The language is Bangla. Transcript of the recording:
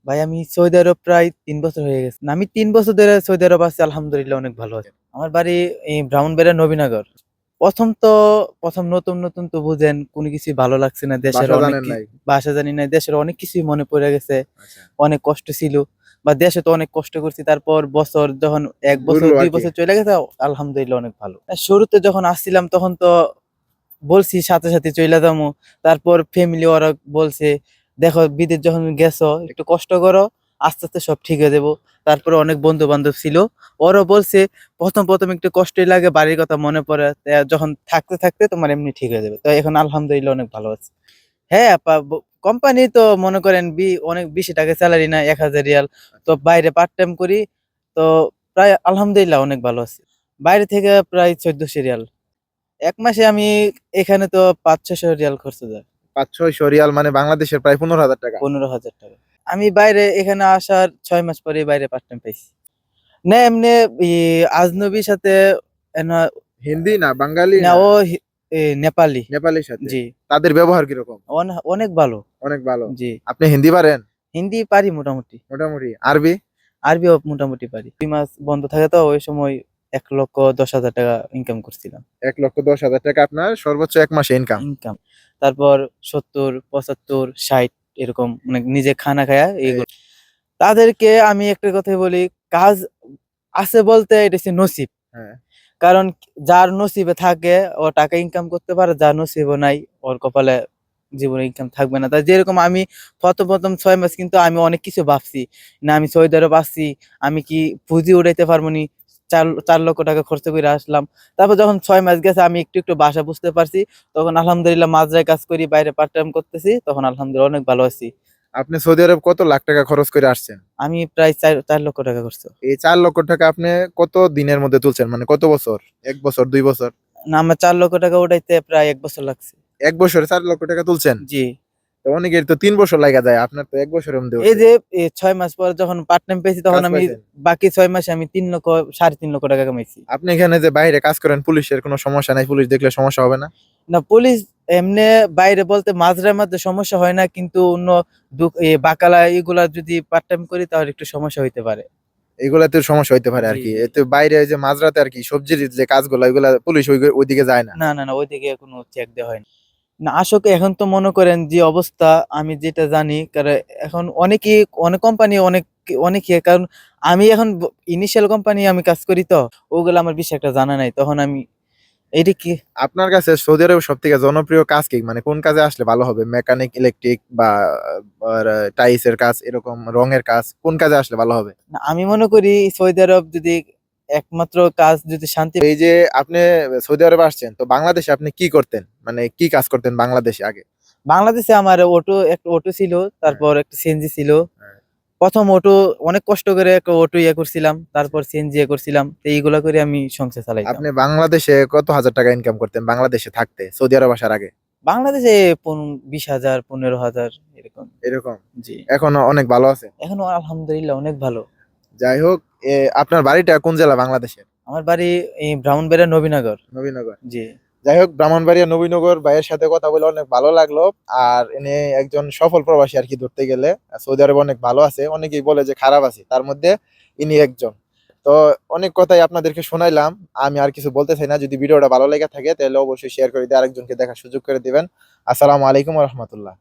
ভাই আমি সৌদি আরব প্রায় ৩ বছর হয়ে গেছে। না, আমি ৩ বছর ধরে সৌদি আরব আছি, আলহামদুলিল্লাহ অনেক ভালো আছি। আমার বাড়ি এই ব্রাহ্মণবাড়িয়া নবীনগর। ১ম তো ১ম নতুন তো বুঝেন কোনো কিছুই ভালো লাগছে না। দেশের ভাষা অনেক জানেন নাই? ভাষা জানি না। দেশের অনেক কিছুই মনে পড়ে গেছে। আচ্ছা। অনেক কষ্ট ছিল। বা দেশে তো অনেক কষ্ট করছি। তারপর বছর যখন ১ বছর ঘুরলো ২ আরকি। বছর চইলা গেছে, আলহামদুলিল্লাহ অনেক ভালো। শুরুতে যখন আসছিলাম তখন তো বলছি সাথে চইলা যামু। তারপর ফ্যামিলি ওরা বলছে, "দেখো বিদেশ যখন গেছো একটু কষ্ট করো। আস্তে সব ঠিক হয়ে যাবো।" তারপরে অনেক বন্ধু-বান্ধব ছিল। ওরাও বলছে, "প্রথম একটু কষ্টই লাগে, বাড়ির কথা মনে পড়ে। যখন থাকতে তোমার এমনি ঠিক হয়ে যাবে।" তো এখন আলহামদুলিল্লাহ অনেক ভালো আছি। হ্যাঁ, আপা কোম্পানি তো মনে করেন অনেক বেশি টাকা সেলারি না, ৳১,০০০। তো বাইরে পার্ট টাইম করি। তো প্রায় আলহামদুলিল্লাহ অনেক ভালো আছি। বাইরে থেকে প্রায় ৳১৪০০। ১ মাসে আমি এখানে তো ৳৫০০-৬০০ খরচ যায়। ৫-৬০০ রিয়াল মানে বাংলাদেশের প্রায় ১৫,০০০ টাকা। ৳১৫,০০০। আমি বাইরে এখানে আসার ৬ মাস পরেই বাইরে পার্ট টাইম পাইছি। না এমনি ই আজনবির সাথে এনা হিন্দি না বাঙালি না না ও নেপালি। নেপালির সাথে? জি। তাদের ব্যবহার কিরকম? অনেক ভালো। অনেক ভালো। জি। আপনি হিন্দি পারেন? হিন্দি পারি মোটামুটি। মোটামুটি। আরবি? আরবিও মোটামুটি পারি। ২ মাস বন্ধ থাকে তো ওই সময় ৳১,১০,০০০ ইনকাম করছিলাম। ১,১০,০০০ আপনার সর্বোচ্চ ১ মাসে ইনকাম। ইনকাম। তারপর ৭০, ৭৫, ৬০ এরকম মানে নিজে খানা খায়া এই এইগুলো। তাদেরকে আমি একটা কথাই বলি, কাজ আছে বলতে এটা হচ্ছে নসিব। হ্যাঁ। কারণ যার নসিবে থাকে ও টাকা ইনকাম করতে পারে, যার নসিবে নাই ওর কপালে জীবনে ইনকাম থাকবে না। তাই যেরকম আমি ১ম ৬ মাস কিন্তু আমি অনেক কিছু ভাবছি। না আমি সৌদি আরব আসছি, আমি কি পুঁজি উঠাইতে পারবনি? ৳৪,০০,০০০ খরচ কইরা আসলাম। তারপর যখন ৬ মাস গেছে আমি একটু ভাষা বুঝতে পারছি। তখন আলহামদুলিল্লাহ মাজরায় কাজ করি, বাইরে পার্ট টাইম করতেছি। তখন আলহামদুলিল্লাহ অনেক ভালো আছি। আপনি সৌদি আরব কত লাখ টাকা খরচ করে আসছেন? আমি প্রায় ৳৪,০০,০০০ খরচ। এই ৪,০০,০০০ আপনি কত দিনের মধ্যে তুলছেন? মানে কত বছর? ১ বছর, ২ বছর? না আমার ৳৪,০০,০০০ উঠাইতে প্রায় ১ বছর লাগছে। ১ বছরে ৪,০০,০০০ তুলছেন? জি। তো অনেকের তো ৩ বছর লাইগা যায়। আপনার তো ১ বছরের মধ্যে এই হচ্ছে। যে ৬ মাস পর যখন পার্ট টাইম পেয়েছি তখন কাজ আমি পাইছেন? বাকি ৬ মাসে আমি ৩,০০,০০০ ৳৩,৫০,০০০ কামাইছি। আপনি এখানে যে বাইরে কাজ করেন পুলিশের কোনো সমস্যা নাই? পুলিশ দেখলে সমস্যা হবে না? না পুলিশ এমনে বাইরে বলতে মাঝে মধ্যে সমস্যা হয় না, কিন্তু অন্য বাকালা এগুলা যদি পার্ট টাইম করি তাহলে একটু সমস্যা হইতে পারে। এগুলাতে সমস্যা হইতে পারে জি, আরকি। জি। এতে বাইরে এই যে মাঝরাতে আরকি সবজির যে কাজগুলা ওইগুলা পুলিশ ওইদিকে যায় না। না ওইদিকে কোনো চেক দেওয়া হয় না। না আসলে এখন তো মনে করেন যে অবস্থা, আমি যেটা জানি এখন অনেক কোম্পানি অনেক কারণ আমি এখন ইনিশিয়াল কোম্পানি আমি কাজ করি তো ওগুলো আমার বেশি একটা জানা নাই। তখন আমি এইটা কি আপনার কাছে সৌদি আরবের সবথেকে জনপ্রিয় কাজ কি? মানে কোন কাজে আসলে ভালো হবে? মেকানিক, ইলেকট্রিক বা আর টাইলসের কাজ এরকম রঙের কাজ কোন কাজে আসলে ভালো হবে? না, আমি মনে করি সৌদি আরব যদি একমাত্র কাজ যদি শান্তি এই যে আপনি সৌদি আরবে আসছেন, তো বাংলাদেশে আপনি কি করতেন? মানে কি কাজ করতেন বাংলাদেশে আগে? বাংলাদেশে আমার একটা অটো ছিল, হ্যাঁ, তারপর একটা সিএনজি ছিল। হ্যাঁ। ১ম অটো অনেক কষ্ট করে একটা অটো করছিলাম। তারপর সিএনজি করছিলাম। তো এইগুলা করে আমি সংসার চালাইতাম। আপনি বাংলাদেশে কত হাজার টাকা ইনকাম করতেন বাংলাদেশে থাকতে সৌদি আরব আসার আগে? বাংলাদেশে ২০,০০০, ১৫,০০০ এরকম। এরকম। জি। এখন অনেক ভালো আছেন। এখনো আলহামদুলিল্লাহ অনেক ভালো। যাই হোক, আপনার বাড়িটা কোন জেলা বাংলাদেশের? আমার বাড়ি এই ব্রাহ্মণবাড়িয়া নবীনগর। নবীনগর। জি। যাই হোক, ব্রাহ্মণবাড়িয়া নবীনগর ভাইয়ের সাথে কথা বলে অনেক ভালো লাগলো। আর ইনি একজন সফল প্রবাসী আরকি ধরতে গেলে। সৌদি আরবে অনেক ভালো আছে। অনেকেই বলে যে খারাপ আছে। তার মধ্যে ইনি একজন। তো অনেক কথাই আপনাদেরকে শোনাইলাম। আমি আর কিছু বলতে চাই না। যদি ভিডিওটা ভালো লেগে থাকে তাহলে অবশ্যই শেয়ার করে দিয়ে আরেকজনকে দেখার সুযোগ করে দিবেন। আসসালামু আলাইকুম ওয়া রাহমাতুল্লাহ।